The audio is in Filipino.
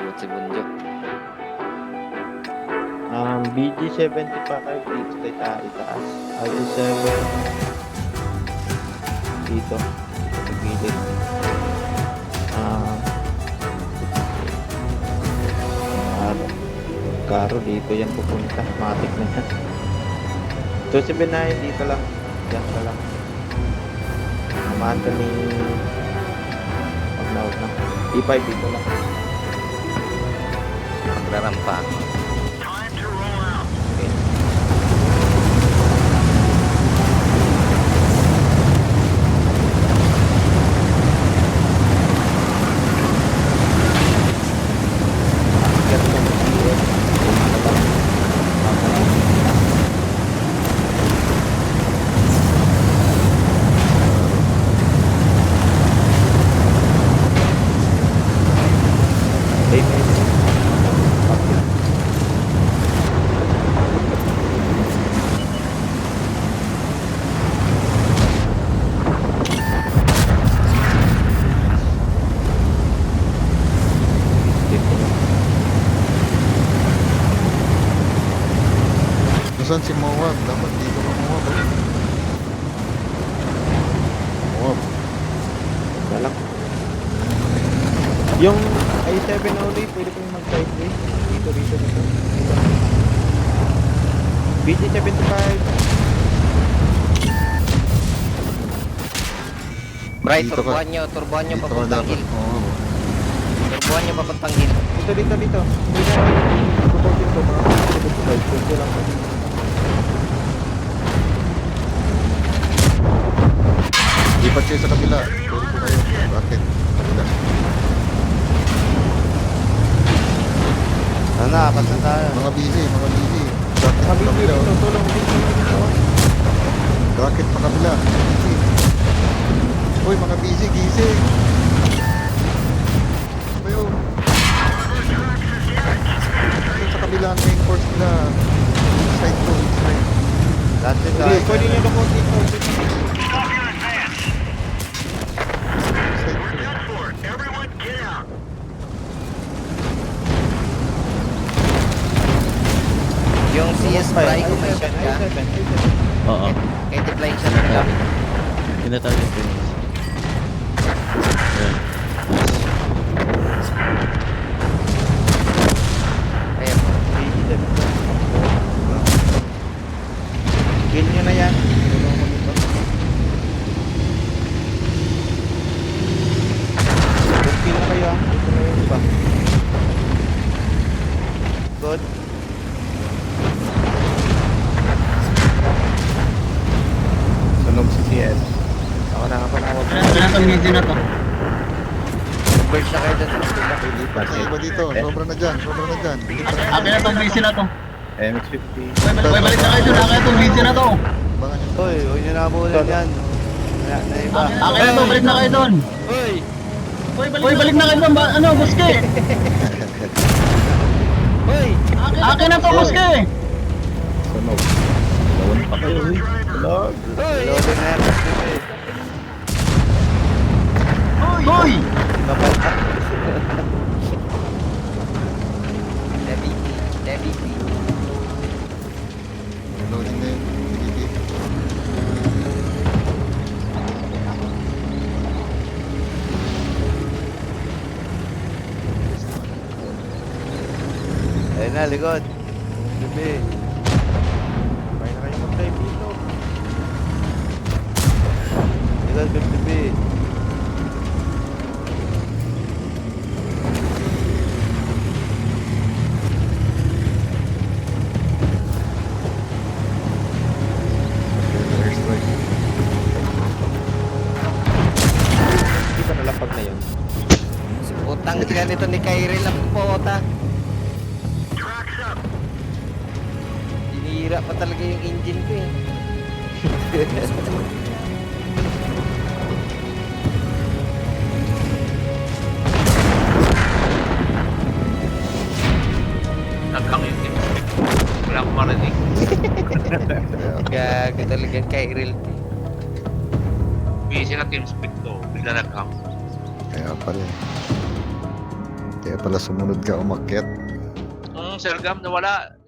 Nalulungkot si Bunjok. BG75 dito sa itaas. RS7 dito. Dito sa gilid. Karo dito yan pupunta. Matik na yan. 279 dito lang. Diyan ka lang. Namanta ni wag na. E5 dito lang. Maglarampa ako. Okay. Akyat ng BS. Nasaan si Mowab? Dapat dito ka Mowab. Mowab. Galak. Yung i7 only, pwede ko yung mag-sideway. Dito. BG75. Bray, Dito ka. turbuhan nyo Dito ka papuntang dapat. hill. Oo. Turbuhan nyo papuntang hill. Dito. Hindi na pupuntin ko mga side. Pwede lang ko. Lipat kayo sa kabila. Pwede po kayo. Bakit? Kabila. Ano na, apat na tayo. Mga busy. Bracket pa Mabili kabila. dito. Tulong dito. Bracket pa kabila. Busy. Uy, mga busy. Gising. Ano ba yun? Nandun sa kabila ang main course nila. Side to. Side. Hindi, pwede nyo lumot dito. Side to. Yung CS Bray, kung may shot ka, Oo. kahit i-flying shot na lang. Tinatarget ko yun. Ayan. Ayan. Kill nyo na yan. Tulong mo dito. Kill na kayo ah. Dito na yung iba. Good. Sunog si CS. Ako nakapanawag. Burst na kayo dyan sa kabila. Lipat na iba dito. Sobra na dyan. Akin na tong busy na to. MX-50. May balik na kayo dun. Akin na tong busy na to. Bangan nyo. Hoy, huwag nyo nakabulan yan. Wala na iba. Akin na to. Balik na kayo dun. Hoy! Uy, balik na kayo dun. Ano, buske? Hoy! Akin na to, buske. Sunog. Lawan pa kayo. Sunog. Hoy! Loading na yan. Uy! Debbie T. Loading na yun. Sige. Ayun na, likod. Gabi. Kaya na kayo mag-drive dito. Likod, gabi. Airstrike. Di ba nalapag na yun? Utang ina nito ni Kyril ang pota. Hinihira pa talaga yung engine ko eh. Nagkang yung team speak. Wala akong marinig. Gago talagang Kyril. Busy na team speak to. Bigla nagkang. Kaya pala. Kaya pala sumunod ka umakyat. Sir Gam, nawala.